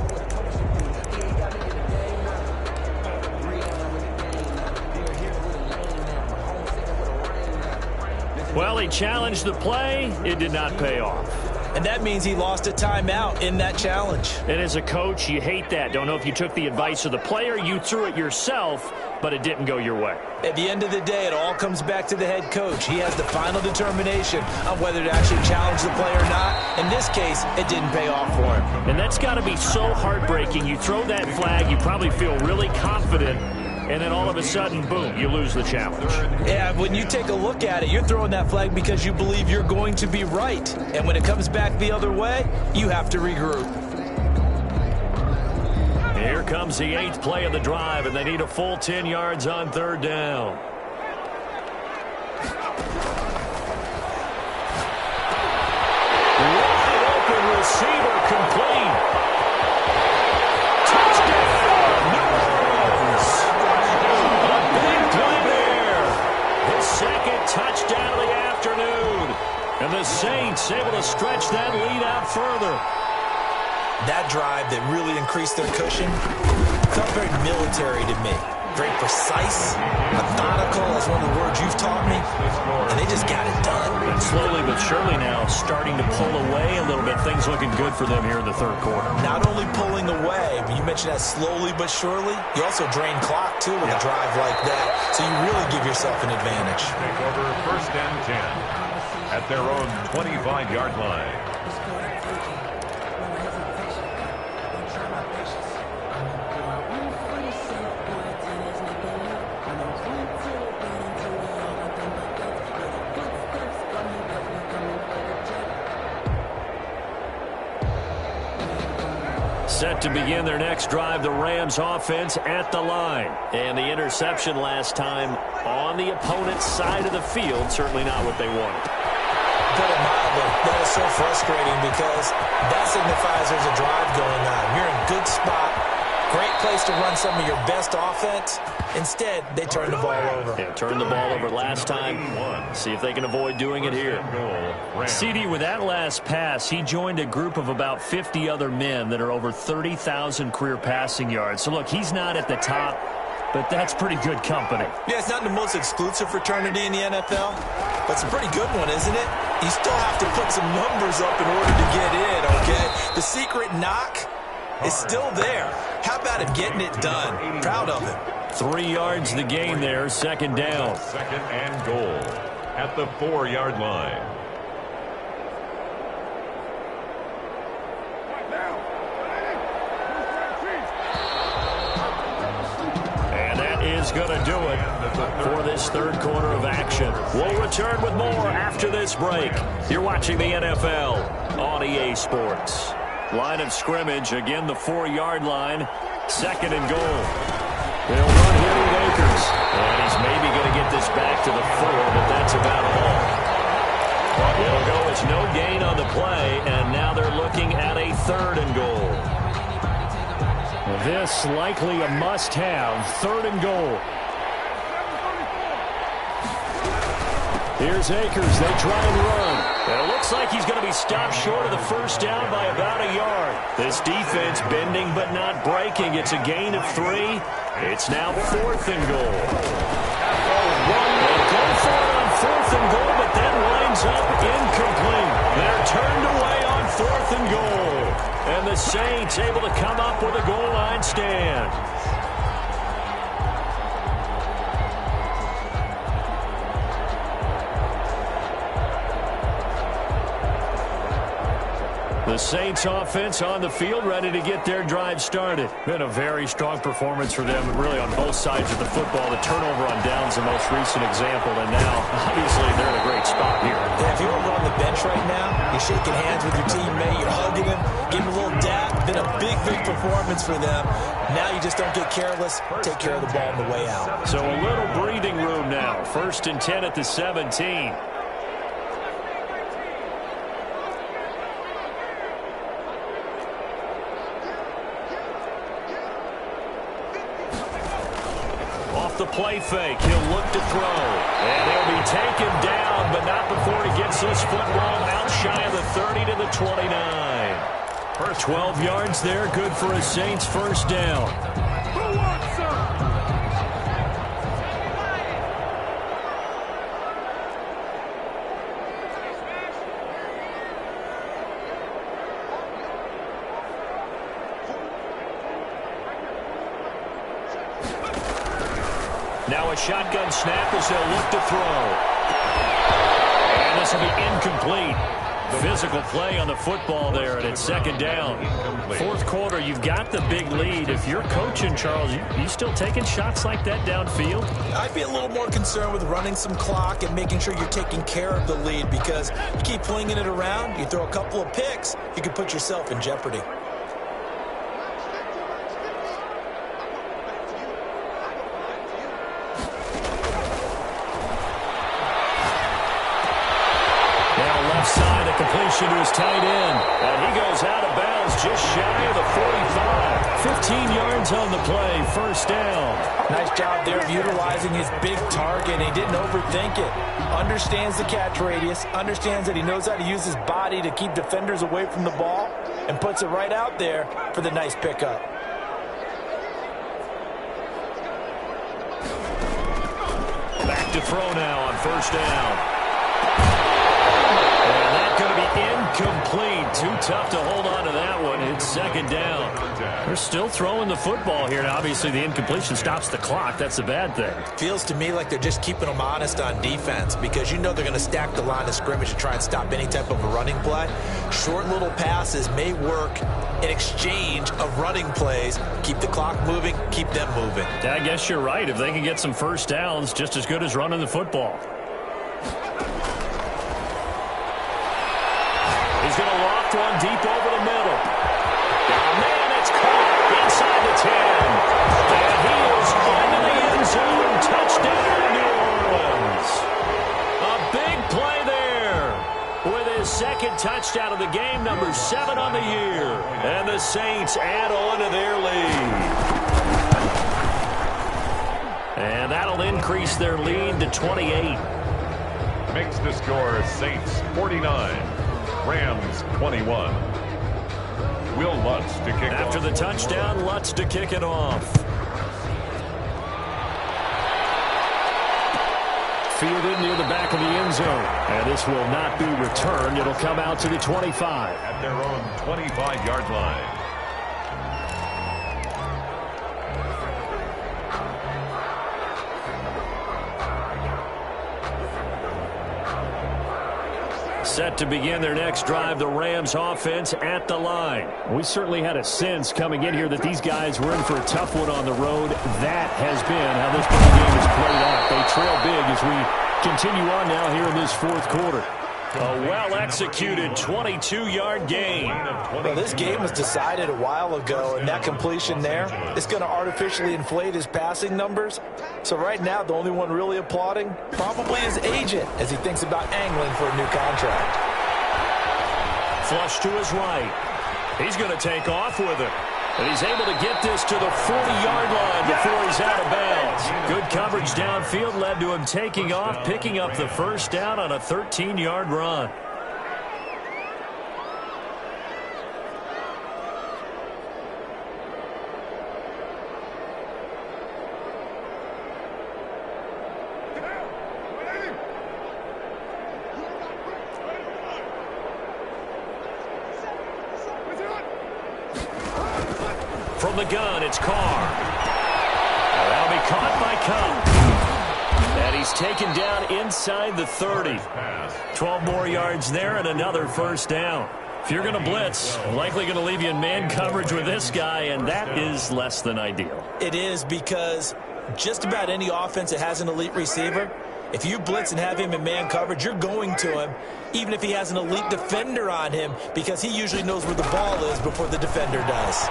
Well, he challenged the play. It did not pay off. And that means he lost a timeout in that challenge. And as a coach, you hate that. Don't know if you took the advice of the player, you threw it yourself, but it didn't go your way. At the end of the day, it all comes back to the head coach. He has the final determination on whether to actually challenge the play or not. In this case, it didn't pay off for him. And that's got to be so heartbreaking. You throw that flag, you probably feel really confident, and then all of a sudden, boom, you lose the challenge. Yeah, when you take a look at it, you're throwing that flag because you believe you're going to be right. And when it comes back the other way, you have to regroup. Here comes the 8th play of the drive, and they need a full 10 yards on 3rd down. Wide open receiver complete. Touchdown, New Orleans. A big play there. His 2nd touchdown of the afternoon. And the Saints able to stretch that lead out further. that drive that really increased their cushion felt very military to me. Very precise, methodical, is one of the words you've taught me, and they just got it done. And slowly but surely now starting to pull away a little bit. Things looking good for them here in the third quarter. Not only pulling away, but you mentioned that slowly but surely, you also drain clock, too, with a drive like that, so you really give yourself an advantage. Take over first and 10 at their own 25-yard line. Set to begin their next drive, the Rams offense at the line. And the interception last time on the opponent's side of the field, certainly not what they wanted. Put it mildly, that is so frustrating because that signifies there's a drive going on. You're in a good spot, great place to run some of your best offense. Instead, they turn the ball over. Yeah, turned the ball over last time. See if they can avoid doing it here. CD, with that last pass, he joined a group of about 50 other men that are over 30,000 career passing yards. So, look, he's not at the top, but that's pretty good company. Yeah, it's not the most exclusive fraternity in the NFL, but it's a pretty good one, isn't it? You still have to put some numbers up in order to get in, okay? The secret knock is still there. How about him getting it done? Proud of him. 3 yards the gain there, second down. Second and goal at the 4-yard line. And that is going to do it for this third quarter of action. We'll return with more after this break. You're watching the NFL on EA Sports. Line of scrimmage, again the 4-yard line, second and goal. They'll run here with Akers. And he's maybe going to get this back to the 4, but that's about all. It'll go as no gain on the play, and now they're looking at a third and goal. This likely a must-have, third and goal. Here's Akers. They try and run. And it looks like he's going to be stopped short of the first down by about a yard. This defense bending but not breaking. It's a gain of 3. It's now fourth and goal. They'll go for it on fourth and goal, but that winds up incomplete. They're turned away on fourth and goal. And the Saints able to come up with a goal line stand. The Saints offense on the field, ready to get their drive started. Been a very strong performance for them, really on both sides of the football. The turnover on downs the most recent example, and now, obviously, they're in a great spot here. Yeah, if you're over on the bench right now, you're shaking hands with your teammate, you're hugging him, giving him a little dap. Been a big, big performance for them. Now you just don't get careless. Take care of the ball on the way out. So a little breathing room now. First and 10 at the 17. The play fake. He'll look to throw. And he'll be taken down, but not before he gets this football out shy of the 30 to the 29. First 12 yards there. Good for a Saints first down. Who wants some? Now a shotgun snap as they'll look to throw. And this will be incomplete. Physical play on the football there, and it's second down. Fourth quarter, you've got the big lead. If you're coaching, Charles, you still taking shots like that downfield? I'd be a little more concerned with running some clock and making sure you're taking care of the lead, because you keep flinging it around, you throw a couple of picks, you could put yourself in jeopardy. Side, a completion to his tight end. And he goes out of bounds just shy of the 45. 15 yards on the play, first down. Nice job there of utilizing his big target. He didn't overthink it. Understands the catch radius. Understands that he knows how to use his body to keep defenders away from the ball. and puts it right out there for the nice pickup. Back to throw now on first down. And that's going to be incomplete. Too tough to hold on to that one. It's second down. They're still throwing the football here. Now, obviously, the incompletion stops the clock. That's a bad thing. Feels to me like they're just keeping them honest on defense because you know they're going to stack the line of scrimmage to try and stop any type of a running play. Short little passes may work in exchange of running plays. Keep the clock moving, keep them moving. I guess you're right. If they can get some first downs, just as good as running the football. He's going to loft one deep over the middle. Oh, man, it's caught inside the 10. And he is into the end zone. Touchdown, New Orleans. A big play there with his second touchdown of the game, number 7 on the year. And the Saints add on to their lead. And that'll increase their lead to 28. Makes the score Saints 49. Rams 21. Will Lutz to kick After off. the touchdown, Lutz to kick it off. Fielded near the back of the end zone. And this will not be returned. It'll come out to the 25. At their own 25-yard line. Set to begin their next drive, the Rams offense at the line. We certainly had a sense coming in here that these guys were in for a tough one on the road. That has been how this ball game has played out. They trail big as we continue on now here in this fourth quarter. A well-executed 22-yard gain. Well, this game was decided a while ago, and that completion there is going to artificially inflate his passing numbers. So right now, the only one really applauding probably his agent as he thinks about angling for a new contract. Flush to his right. He's going to take off with it. And he's able to get this to the 40-yard line before he's out of bounds. Good coverage downfield led to him taking off, picking up the first down on a 13-yard run. From the gun, it's Carr. That'll be caught by Cup. And he's taken down inside the 30. 12 more yards there and another first down. If you're going to blitz, likely going to leave you in man coverage with this guy, and that is less than ideal. It is because just about any offense that has an elite receiver, if you blitz and have him in man coverage, you're going to him, even if he has an elite defender on him, because he usually knows where the ball is before the defender does.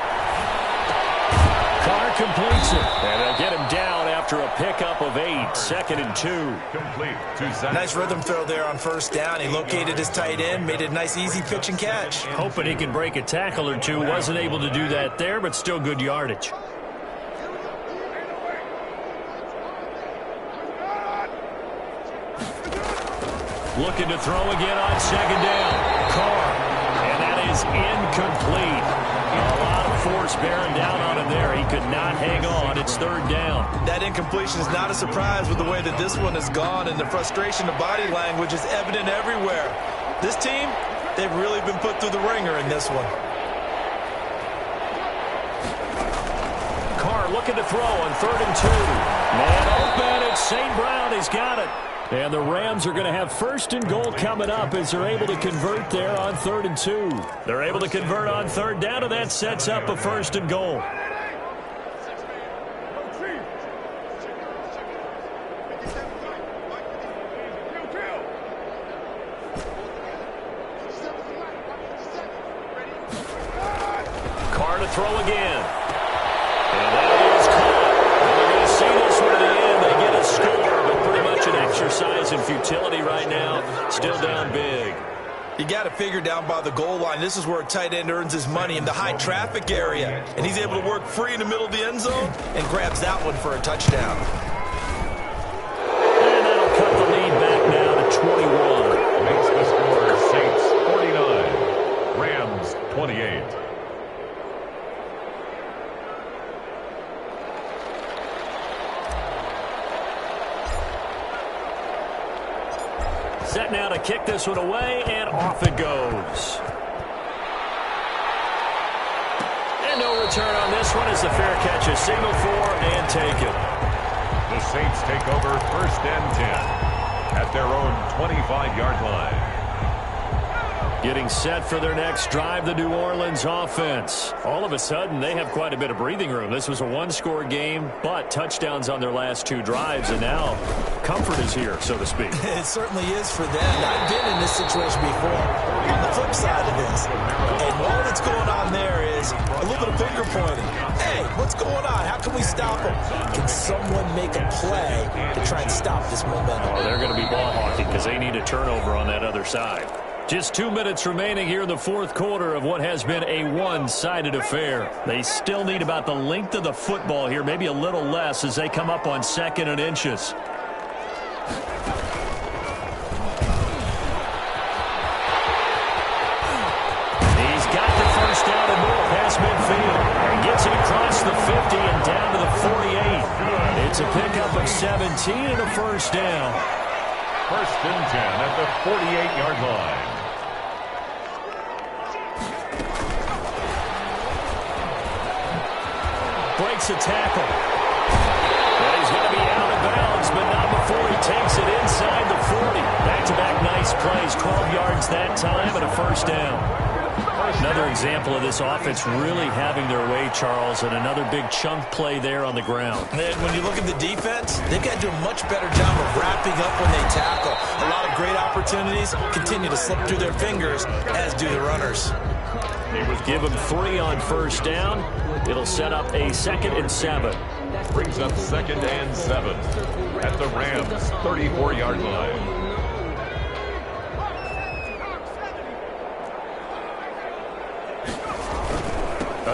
Carr completes it, and they'll get him down after a pickup of 8, 2nd and 2. Complete. 2 seconds. Nice rhythm throw there on first down. He located his tight end, made it a nice easy pitch and catch. Hoping he could break a tackle or two. Wasn't able to do that there, but still good yardage. Looking to throw again on second down. Carr, and that is incomplete. A lot of force bearing down on him there. He could not hang on. It's third down. That incompletion is not a surprise with the way that this one has gone, and the frustration of body language is evident everywhere. This team, they've really been put through the ringer in this one. Carr looking to throw on 3rd and 2. Man open, it's St. Brown. He's got it. And the Rams are going to have 1st and goal coming up as they're able to convert there on 3rd and 2. They're able to convert on 3rd down, and that sets up a 1st and goal. Carr to throw again. And that is caught. We're going to see this one to the end. They get a score, but pretty much an exercise in futility right now. Still down big. You got to figure down by the goal line. This is where a tight end earns his money in the high traffic area. And he's able to work free in the middle of the end zone and grabs that one for a touchdown. And that'll cut the lead back now to 21. Makes the score Saints 49. Rams 28. Set now to kick this one away, and off it goes. And no return on this one as the fair catch is signaled for and taken. The Saints take over 1st and 10 at their own 25-yard line. Getting set for their next drive, the New Orleans offense. All of a sudden, they have quite a bit of breathing room. This was a one-score game, but touchdowns on their last 2 drives, and now comfort is here, so to speak. It certainly is for them. I've been in this situation before. On the flip side of this, and all that's going on there is a little bit of finger pointing. Hey, what's going on? How can we stop them? Can someone make a play to try and stop this momentum? Oh, they're going to be ball hawking because they need a turnover on that other side. Just 2 minutes remaining here in the 4th quarter of what has been a one-sided affair. They still need about the length of the football here, maybe a little less as they come up on 2nd and inches. He's got the first down and more past midfield. And gets it across the 50 and down to the 48. It's a pickup of 17 and a first down. 1st and 10 at the 48-yard line. Breaks a tackle. And he's going to be out of bounds, but not before he takes it inside the 40. Back-to-back nice plays, 12 yards that time and a first down. Another example of this offense really having their way, Charles, and another big chunk play there on the ground. And when you look at the defense, they've got to do a much better job of wrapping up when they tackle. A lot of great opportunities continue to slip through their fingers, as do the runners. Give him 3 on first down. It'll set up a 2nd and 7. Brings up 2nd and 7 at the Rams' 34-yard line.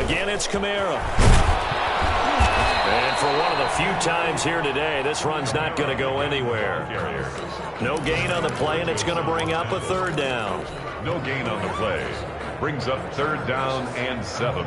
Again, it's Kamara. And for one of the few times here today, this run's not going to go anywhere. No gain on the play, and it's going to bring up a 3rd down. No gain on the play. Brings up 3rd down and 7.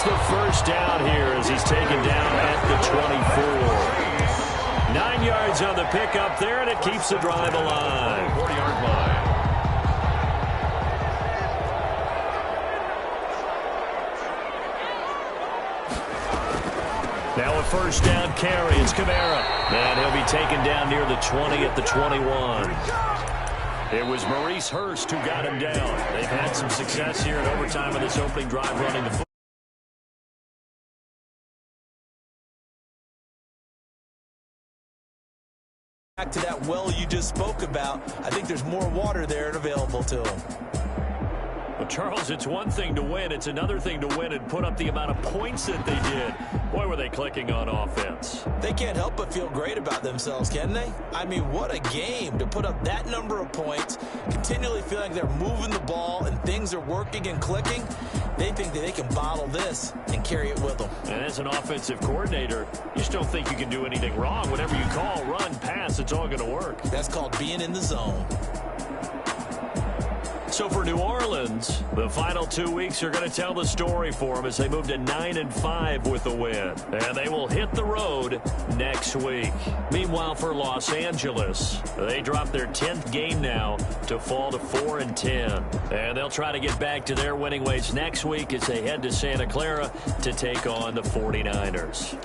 The first down here as he's taken down at the 24. 9 yards on the pickup there, and it keeps the drive alive. 40-yard line. Now a first down carry. It's Kamara. And he'll be taken down near the 20 at the 21. It was Maurice Hurst who got him down. They've had some success here in overtime of this opening drive running the football. Back to that well you just spoke about, I think there's more water there and available to them. Well, Charles, it's one thing to win. It's another thing to win and put up the amount of points that they did. Boy, were they clicking on offense. They can't help but feel great about themselves, can they? I mean, what a game to put up that number of points, continually feeling they're moving the ball and things are working and clicking. They think that they can bottle this and carry it with them. And as an offensive coordinator, you just don't think you can do anything wrong. Whatever you call, run, pass, it's all going to work. That's called being in the zone. So for New Orleans, the final 2 weeks are going to tell the story for them as they move to 9-5 with the win. And they will hit the road next week. Meanwhile, for Los Angeles, they drop their 10th game now to fall to 4-10. And they'll try to get back to their winning ways next week as they head to Santa Clara to take on the 49ers.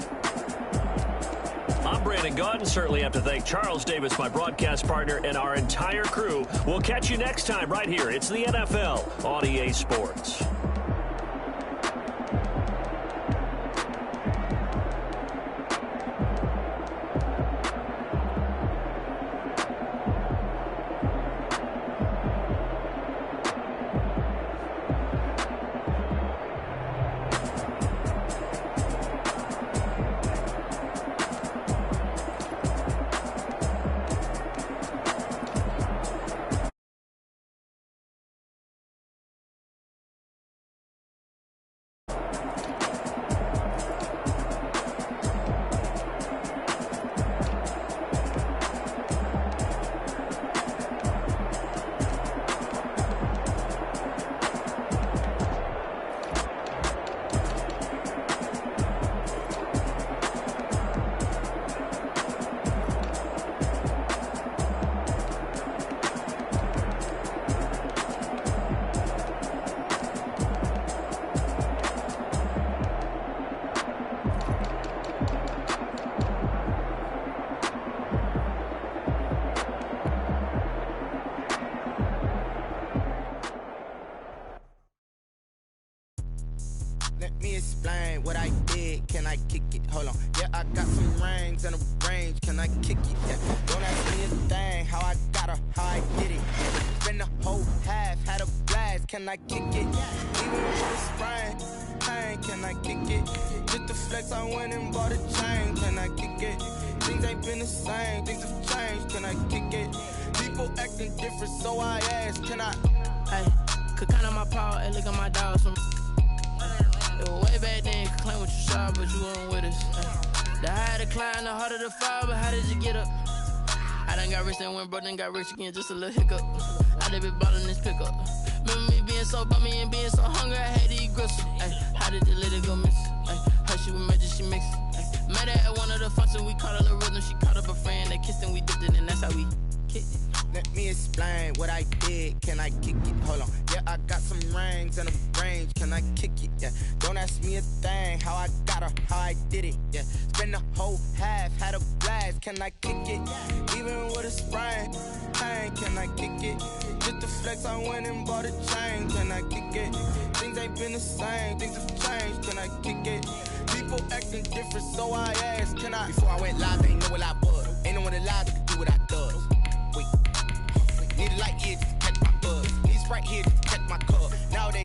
I'm Brandon Gaudin. Certainly have to thank Charles Davis, my broadcast partner, and our entire crew. We'll catch you next time right here. It's the NFL on EA Sports. Let me explain what I did. Can I kick it? Hold on. Yeah, I got some rings and a range. Can I kick it? Yeah. Don't ask me a thing. How I got her, how I did it. Spend the whole half, had a blast. Can I kick it? Even with a sprain, pain. Can I kick it? Just the flex, I went and bought a chain. Can I kick it? Things ain't been the same. Things have changed. Can I kick it? People acting different, so I ask. Can I? Hey, could count on my paw and look at my dogs from. It was way back then, could claim what you saw, but you weren't with us. The higher the climb, the harder the fall, but how did you get up? I done got rich and went broke, then got rich again, just a little hiccup. I done been ballin' this pickup. Remember me being so bummy and being so hungry, I had to eat gristle. Ay, how did the lady go miss? Ay, how she was magic, she mixed. Met her at one of the functions, we caught a little rhythm, she caught up a friend, they kissed and we dipped it, and that's how we kicked it. Let me explain what I did. Can I kick it? Hold on. Yeah, I got some rings and a range. Can I kick it? Yeah. Don't ask me a thing. How I got her, how I did it. Yeah. Spend the whole half, had a blast. Can I kick it? Even with a sprain, pain. Can I kick it? Just the flex, I went and bought a chain. Can I kick it? Things ain't been the same. Things have changed. Can I kick it? People acting different, so I asked. Can I? Before I went live, they ain't know what I was. Ain't no one alive that could do what I does. Wait. Need a light here just to catch my buzz. Need Sprite here just to catch my cup. Now they